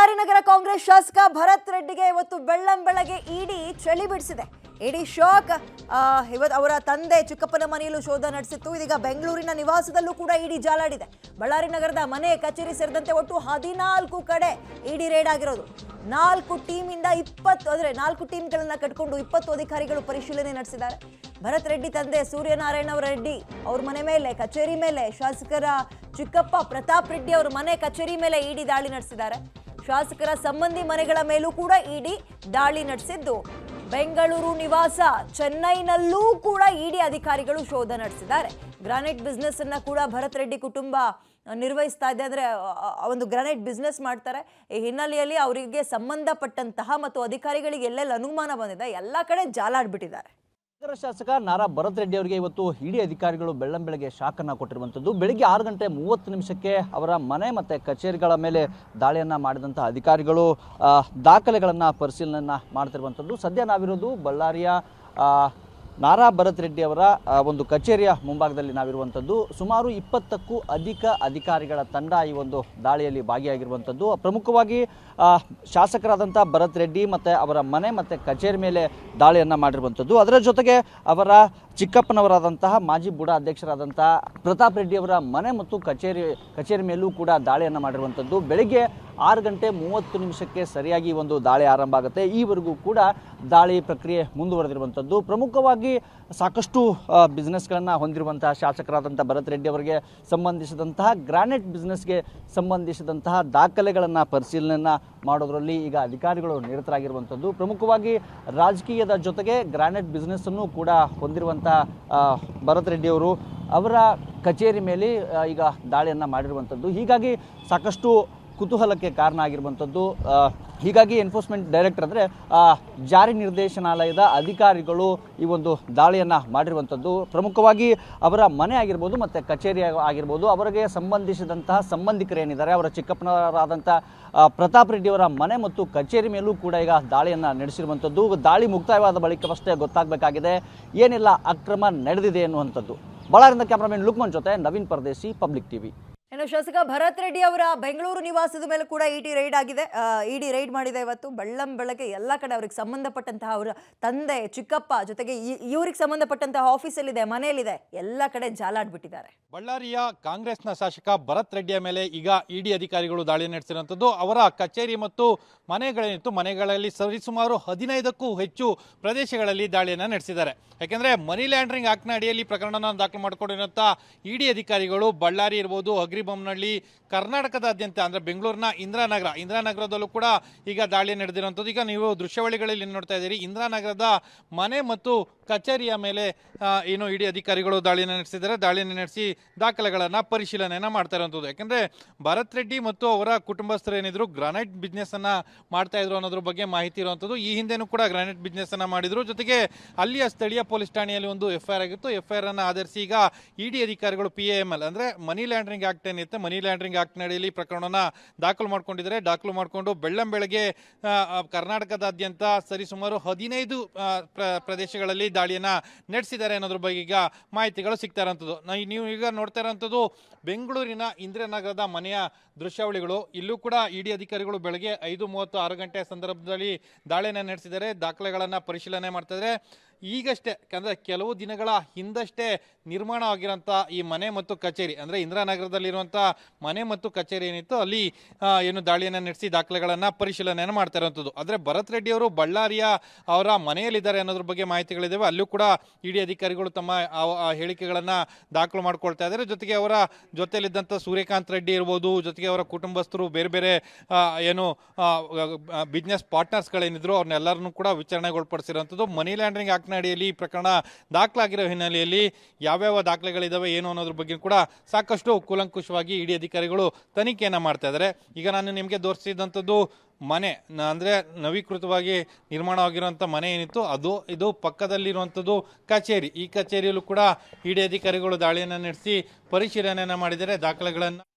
ಬಳ್ಳಾರಿ ನಗರ ಕಾಂಗ್ರೆಸ್ ಶಾಸಕ ಭರತ್ ರೆಡ್ಡಿಗೆ ಇವತ್ತು ಬೆಳ್ಳಂಬೆಳಗ್ಗೆ ಇಡಿ ಚಳಿ ಬಿಡಿಸಿದೆ. ಇಡಿ ಶಾಕ್. ಇವತ್ತು ಅವರ ತಂದೆ ಚಿಕ್ಕಪ್ಪನ ಮನೆಯಲ್ಲೂ ಶೋಧ ನಡೆಸಿತ್ತು. ಇದೀಗ ಬೆಂಗಳೂರಿನ ನಿವಾಸದಲ್ಲೂ ಕೂಡ ಇಡಿ ಜಾಲಾಡಿದೆ. ಬಳ್ಳಾರಿ ನಗರದ ಮನೆ, ಕಚೇರಿ ಸೇರಿದಂತೆ ಒಟ್ಟು 14 ಕಡೆ ಇಡಿ ರೇಡ್ ಆಗಿರೋದು. 4 ಟೀಮಿಂದ 20 ಅಂದ್ರೆ 4 ಟೀಮ್ಗಳನ್ನ ಕಟ್ಕೊಂಡು 20 ಅಧಿಕಾರಿಗಳು ಪರಿಶೀಲನೆ ನಡೆಸಿದ್ದಾರೆ. ಭರತ್ ರೆಡ್ಡಿ ತಂದೆ ಸೂರ್ಯನಾರಾಯಣ ರೆಡ್ಡಿ ಅವ್ರ ಮನೆ ಮೇಲೆ, ಕಚೇರಿ ಮೇಲೆ, ಶಾಸಕರ ಚಿಕ್ಕಪ್ಪ ಪ್ರತಾಪ್ ರೆಡ್ಡಿ ಅವರ ಮನೆ, ಕಚೇರಿ ಮೇಲೆ ಇಡಿ ದಾಳಿ ನಡೆಸಿದ್ದಾರೆ. ಶಾಸಕರ ಸಂಬಂಧಿ ಮನೆಗಳ ಮೇಲೂ ಕೂಡ ಇಡಿ ದಾಳಿ ನಡೆಸಿದ್ದು, ಬೆಂಗಳೂರು ನಿವಾಸ, ಚೆನ್ನೈನಲ್ಲೂ ಕೂಡ ಇಡಿ ಅಧಿಕಾರಿಗಳು ಶೋಧ ನಡೆಸಿದ್ದಾರೆ. ಗ್ರಾನೈಟ್ ಬಿಸ್ನೆಸ್ ಅನ್ನ ಕೂಡ ಭರತ್ ರೆಡ್ಡಿ ಕುಟುಂಬ ನಿರ್ವಹಿಸ್ತಾ ಇದೆ. ಅಂದ್ರೆ ಒಂದು ಗ್ರಾನೈಟ್ ಬಿಸ್ನೆಸ್ ಮಾಡ್ತಾರೆ. ಈ ಹಿನ್ನೆಲೆಯಲ್ಲಿ ಅವರಿಗೆ ಸಂಬಂಧಪಟ್ಟಂತಹ ಮತ್ತು ಅಧಿಕಾರಿಗಳಿಗೆ ಎಲ್ಲೆಲ್ಲ ಅನುಮಾನ ಬಂದಿದೆ, ಎಲ್ಲ ಕಡೆ ಜಾಲಾಡ್ಬಿಟ್ಟಿದ್ದಾರೆ. ನಗರ ಶಾಸಕ ನಾರಾ ಭರತ್ ರೆಡ್ಡಿ ಅವರಿಗೆ ಇವತ್ತು ಇಡಿ ಅಧಿಕಾರಿಗಳು ಬೆಳ್ಳಂಬೆಳಗ್ಗೆ ಶಾಕನ್ನು ಕೊಟ್ಟಿರುವಂಥದ್ದು. ಬೆಳಿಗ್ಗೆ 6:30 ಅವರ ಮನೆ ಮತ್ತು ಕಚೇರಿಗಳ ಮೇಲೆ ದಾಳಿಯನ್ನು ಮಾಡಿದಂಥ ಅಧಿಕಾರಿಗಳು ದಾಖಲೆಗಳನ್ನು ಪರಿಶೀಲನೆಯನ್ನು ಮಾಡ್ತಿರುವಂಥದ್ದು. ಸದ್ಯ ನಾವಿರೋದು ಬಳ್ಳಾರಿಯ ನಾರಾ ಭರತ್ ರೆಡ್ಡಿ ಅವರ ಒಂದು ಕಚೇರಿಯ ಮುಂಭಾಗದಲ್ಲಿ ನಾವಿರುವಂಥದ್ದು. ಸುಮಾರು 20ಕ್ಕೂ ಅಧಿಕ ಅಧಿಕಾರಿಗಳ ತಂಡ ಈ ಒಂದು ದಾಳಿಯಲ್ಲಿ ಭಾಗಿಯಾಗಿರುವಂಥದ್ದು. ಪ್ರಮುಖವಾಗಿ ಶಾಸಕರಾದಂಥ ಭರತ್ ರೆಡ್ಡಿ ಮತ್ತು ಅವರ ಮನೆ ಮತ್ತು ಕಚೇರಿ ಮೇಲೆ ದಾಳಿಯನ್ನು ಮಾಡಿರುವಂಥದ್ದು. ಅದರ ಜೊತೆಗೆ ಅವರ ಚಿಕ್ಕಪ್ಪನವರಾದಂತಹ ಮಾಜಿ ಬುಡ ಅಧ್ಯಕ್ಷರಾದಂಥ ಪ್ರತಾಪ್ ರೆಡ್ಡಿ ಅವರ ಮನೆ ಮತ್ತು ಕಚೇರಿ ಮೇಲೂ ಕೂಡ ದಾಳಿಯನ್ನು ಮಾಡಿರುವಂಥದ್ದು. ಬೆಳಿಗ್ಗೆ 6:30 ಸರಿಯಾಗಿ ಒಂದು ದಾಳಿ ಆರಂಭ ಆಗುತ್ತೆ. ಈವರೆಗೂ ಕೂಡ ದಾಳಿ ಪ್ರಕ್ರಿಯೆ ಮುಂದುವರೆದಿರುವಂಥದ್ದು. ಪ್ರಮುಖವಾಗಿ ಸಾಕಷ್ಟು ಬಿಸ್ನೆಸ್ಗಳನ್ನು ಹೊಂದಿರುವಂತಹ ಶಾಸಕರಾದಂಥ ಭರತ್ ರೆಡ್ಡಿ ಅವರಿಗೆ ಸಂಬಂಧಿಸಿದಂತಹ ಗ್ರಾನೈಟ್ ಬಿಸ್ನೆಸ್ಗೆ ಸಂಬಂಧಿಸಿದಂತಹ ದಾಖಲೆಗಳನ್ನು ಪರಿಶೀಲನೆಯನ್ನು ಮಾಡೋದರಲ್ಲಿ ಈಗ ಅಧಿಕಾರಿಗಳು ನಿರತರಾಗಿರುವಂಥದ್ದು. ಪ್ರಮುಖವಾಗಿ ರಾಜಕೀಯದ ಜೊತೆಗೆ ಗ್ರಾನೈಟ್ ಬಿಸ್ನೆಸ್ಸನ್ನು ಕೂಡ ಹೊಂದಿರುವಂಥ ಭರತ್ ರೆಡ್ಡಿ ಅವರು ಅವರ ಕಚೇರಿ ಮೇಲೆ ಈಗ ದಾಳಿಯನ್ನು ಮಾಡಿರುವಂಥದ್ದು. ಹೀಗಾಗಿ ಸಾಕಷ್ಟು ಕುತೂಹಲಕ್ಕೆ ಕಾರಣ ಆಗಿರುವಂಥದ್ದು. ಹೀಗಾಗಿ ಎನ್ಫೋರ್ಸ್ಮೆಂಟ್ ಡೈರೆಕ್ಟರ್ ಅಂದರೆ ಜಾರಿ ನಿರ್ದೇಶನಾಲಯದ ಅಧಿಕಾರಿಗಳು ಈ ಒಂದು ದಾಳಿಯನ್ನು ಮಾಡಿರುವಂಥದ್ದು. ಪ್ರಮುಖವಾಗಿ ಅವರ ಮನೆ ಆಗಿರ್ಬೋದು ಮತ್ತು ಕಚೇರಿ ಆಗಿರ್ಬೋದು, ಅವರಿಗೆ ಸಂಬಂಧಿಸಿದಂತಹ ಸಂಬಂಧಿಕರೇನಿದ್ದಾರೆ, ಅವರ ಚಿಕ್ಕಪ್ಪನವರಾದಂಥ ಪ್ರತಾಪ್ ರೆಡ್ಡಿ ಅವರ ಮನೆ ಮತ್ತು ಕಚೇರಿ ಮೇಲೂ ಕೂಡ ಈಗ ದಾಳಿಯನ್ನು ನಡೆಸಿರುವಂಥದ್ದು. ದಾಳಿ ಮುಕ್ತಾಯವಾದ ಬಳಿಕವಷ್ಟೇ ಗೊತ್ತಾಗಬೇಕಾಗಿದೆ ಏನೆಲ್ಲ ಅಕ್ರಮ ನಡೆದಿದೆ ಎನ್ನುವಂಥದ್ದು. ಬಳ್ಳಾರಿಯಿಂದ ಕ್ಯಾಮರಾಮನ್ ಲುಕ್ಮನ್ ಜೊತೆ ನವೀನ್ ಪರದೇಶಿ, ಪಬ್ಲಿಕ್ ಟಿವಿ. ಇನ್ನು ಶಾಸಕ ಭರತ್ ರೆಡ್ಡಿ ಅವರ ಬೆಂಗಳೂರು ನಿವಾಸದ ಮೇಲೆ ಕೂಡ ಇಡಿ ರೈಡ್ ಮಾಡಿದೆ. ಇವತ್ತು ಬೆಳ್ಳಂಬೆಳಗ್ಗೆ ಎಲ್ಲ ಕಡೆ ಅವ್ರಿಗೆ ಸಂಬಂಧಪಟ್ಟಂತಹ ಅವರ ತಂದೆ, ಚಿಕ್ಕಪ್ಪ ಜೊತೆಗೆ ಇವ್ರಿಗೆ ಸಂಬಂಧಪಟ್ಟಂತಹ ಆಫೀಸಲ್ಲಿದೆ, ಮನೆಯಲ್ಲಿದೆ, ಎಲ್ಲ ಕಡೆ ಜಾಲಾಡ್ಬಿಟ್ಟಿದ್ದಾರೆ. ಬಳ್ಳಾರಿಯ ಕಾಂಗ್ರೆಸ್ನ ಶಾಸಕ ಭರತ್ ರೆಡ್ಡಿಯ ಮೇಲೆ ಈಗ ಇಡಿ ಅಧಿಕಾರಿಗಳು ದಾಳಿ ನಡೆಸಿರುವಂಥದ್ದು. ಅವರ ಕಚೇರಿ ಮತ್ತು ಮನೆಗಳೇನಿತ್ತು, ಮನೆಗಳಲ್ಲಿ ಸರಿಸುಮಾರು 15ಕ್ಕೂ ಹೆಚ್ಚು ಪ್ರದೇಶಗಳಲ್ಲಿ ದಾಳಿಯನ್ನು ನಡೆಸಿದ್ದಾರೆ. ಯಾಕೆಂದರೆ ಮನಿ ಲ್ಯಾಂಡ್ರಿಂಗ್ ಆಕ್ಟ್ನ ಅಡಿಯಲ್ಲಿ ಪ್ರಕರಣವನ್ನು ದಾಖಲು ಮಾಡಿಕೊಂಡಿರುವಂಥ ಇಡಿ ಅಧಿಕಾರಿಗಳು ಬಳ್ಳಾರಿ ಇರ್ಬೋದು, ಅಗ್ರಿಬೊಮ್ಮನಹಳ್ಳಿ, ಕರ್ನಾಟಕದಾದ್ಯಂತ ಅಂದರೆ ಬೆಂಗಳೂರಿನ ಇಂದಿರಾನಗರದಲ್ಲೂ ಕೂಡ ಈಗ ದಾಳಿ ನಡೆದಿರುವಂಥದ್ದು. ಈಗ ನೀವು ದೃಶ್ಯಾವಳಿಗಳಲ್ಲಿ ನೋಡ್ತಾ ಇದ್ದೀರಿ, ಇಂದಿರಾನಗರದ ಮನೆ ಮತ್ತು ಕಚೇರಿಯ ಮೇಲೆ ಏನು ಇಡಿ ಅಧಿಕಾರಿಗಳು ದಾಳಿಯನ್ನು ನಡೆಸಿದ್ದಾರೆ. ದಾಳಿಯನ್ನು ನಡೆಸಿ ದಾಖಲೆಗಳನ್ನು ಪರಿಶೀಲನೆಯನ್ನು ಮಾಡ್ತಾ ಇರುವಂಥದ್ದು. ಯಾಕೆಂದರೆ ಭರತ್ ರೆಡ್ಡಿ ಮತ್ತು ಅವರ ಕುಟುಂಬಸ್ಥರು ಏನಿದ್ರು ಗ್ರಾನೈಟ್ ಬಿಸ್ನೆಸ್ಸನ್ನು ಮಾಡ್ತಾ ಇದ್ರು ಅನ್ನೋದ್ರ ಬಗ್ಗೆ ಮಾಹಿತಿ ಇರುವಂಥದ್ದು. ಈ ಹಿಂದೆನೂ ಕೂಡ ಗ್ರಾನೈಟ್ ಬಿಸ್ನೆಸ್ಸನ್ನು ಮಾಡಿದ್ರು. ಜೊತೆಗೆ ಅಲ್ಲಿಯ ಸ್ಥಳೀಯ ಪೊಲೀಸ್ ಠಾಣೆಯಲ್ಲಿ ಒಂದು FIR ಆಗಿತ್ತು. FIR ಅನ್ನು ಆಧರಿಸಿ ಈಗ ಇಡಿ ಅಧಿಕಾರಿಗಳು PAML ಅಂದರೆ ಮನಿ ಲ್ಯಾಂಡ್ರಿಂಗ್ ಆಕ್ಟ್ ಏನಿರುತ್ತೆ, ಮನಿ ಲ್ಯಾಂಡ್ರಿಂಗ್ ಆಕ್ಟ್ ನಡೆಯಲ್ಲಿ ಪ್ರಕರಣವನ್ನು ದಾಖಲು ಮಾಡ್ಕೊಂಡಿದ್ದಾರೆ. ದಾಖಲು ಮಾಡಿಕೊಂಡು ಬೆಳ್ಳಂಬೆಳಗ್ಗೆ ಕರ್ನಾಟಕದಾದ್ಯಂತ ಸರಿಸುಮಾರು 15 ಪ್ರದೇಶಗಳಲ್ಲಿ ದಾಳಿಯನ್ನು ನಡೆಸಿದ್ದಾರೆ ಅನ್ನೋದ್ರ ಬಗ್ಗೆ ಈಗ ಮಾಹಿತಿಗಳು ಸಿಗ್ತಾ ಇರೋಂಥದ್ದು. ನೀವು ಈಗ ನೋಡ್ತಾ ಇರೋಂಥದ್ದು ಬೆಂಗಳೂರಿನ ಇಂದಿರಾನಗರದ ಮನೆಯ ದೃಶ್ಯಾವಳಿಗಳು. ಇಲ್ಲೂ ಕೂಡ ಇಡಿ ಅಧಿಕಾರಿಗಳು ಬೆಳಗ್ಗೆ 5:30, 6 ಗಂಟೆ ಸಂದರ್ಭದಲ್ಲಿ ದಾಳಿಯನ್ನು ನಡೆಸಿದ್ದಾರೆ. ದಾಖಲೆಗಳನ್ನು ಪರಿಶೀಲನೆ ಮಾಡ್ತಿದ್ದಾರೆ. ಈಗಷ್ಟೇ ಅಂದರೆ ಕೆಲವು ದಿನಗಳ ಹಿಂದಷ್ಟೇ ನಿರ್ಮಾಣ ಆಗಿರೋಂಥ ಈ ಮನೆ ಮತ್ತು ಕಚೇರಿ ಅಂದರೆ ಇಂದಿರಾನಗರದಲ್ಲಿರುವಂಥ ಮನೆ ಮತ್ತು ಕಚೇರಿ ಏನಿತ್ತು, ಅಲ್ಲಿ ಏನು ದಾಳಿಯನ್ನು ನಡೆಸಿ ದಾಖಲೆಗಳನ್ನು ಪರಿಶೀಲನೆಯನ್ನು ಮಾಡ್ತಾ ಇರುವಂಥದ್ದು. ಆದರೆ ಭರತ್ ರೆಡ್ಡಿ ಅವರು ಬಳ್ಳಾರಿಯ ಅವರ ಮನೆಯಲ್ಲಿದ್ದಾರೆ ಅನ್ನೋದ್ರ ಬಗ್ಗೆ ಮಾಹಿತಿಗಳಿದ್ದಾವೆ. ಅಲ್ಲೂ ಕೂಡ ಇಡಿ ಅಧಿಕಾರಿಗಳು ತಮ್ಮ ಹೇಳಿಕೆಗಳನ್ನು ದಾಖಲು ಮಾಡ್ಕೊಳ್ತಾ ಇದ್ದಾರೆ. ಜೊತೆಗೆ ಅವರ ಜೊತೆಯಲ್ಲಿದ್ದಂಥ ಸೂರ್ಯಕಾಂತ್ ರೆಡ್ಡಿ ಇರ್ಬೋದು, ಜೊತೆಗೆ ಅವರ ಕುಟುಂಬಸ್ಥರು, ಬೇರೆ ಬೇರೆ ಏನು ಬಿಸ್ನೆಸ್ ಪಾರ್ಟ್ನರ್ಸ್ಗಳೇನಿದ್ರು ಅವ್ರನ್ನೆಲ್ಲರನ್ನೂ ಕೂಡ ವಿಚಾರಣೆಗೊಳಪಡಿಸಿರುವಂಥದ್ದು. ಮನಿ ಲ್ಯಾಂಡ್ರಿಂಗ್ ಆಕ್ಟ್ ಅಡಿಯಲ್ಲಿ ಪ್ರಕರಣ ದಾಖಲಾಗಿರೋ ಹಿನ್ನೆಲೆಯಲ್ಲಿ ಯಾವ್ಯಾವ ದಾಖಲೆಗಳಿದಾವೆ ಏನು ಅನ್ನೋದ್ರ ಬಗ್ಗೆ ಕೂಡ ಸಾಕಷ್ಟು ಕೂಲಂಕುಷವಾಗಿ ಇಡಿ ಅಧಿಕಾರಿಗಳು ತನಿಖೆಯನ್ನು ಮಾಡ್ತಾ ಇದ್ದಾರೆ. ಈಗ ನಾನು ನಿಮಗೆ ತೋರಿಸಿದಂಥದ್ದು ಮನೆ ಅಂದರೆ ನವೀಕೃತವಾಗಿ ನಿರ್ಮಾಣವಾಗಿರುವಂಥ ಮನೆ ಏನಿತ್ತು ಇದು ಪಕ್ಕದಲ್ಲಿರುವಂಥದ್ದು ಕಚೇರಿ. ಈ ಕಚೇರಿಯಲ್ಲೂ ಕೂಡ ಇಡಿ ಅಧಿಕಾರಿಗಳು ದಾಳಿಯನ್ನು ನಡೆಸಿ ಪರಿಶೀಲನೆಯನ್ನು ಮಾಡಿದ್ದಾರೆ. ದಾಖಲೆಗಳನ್ನು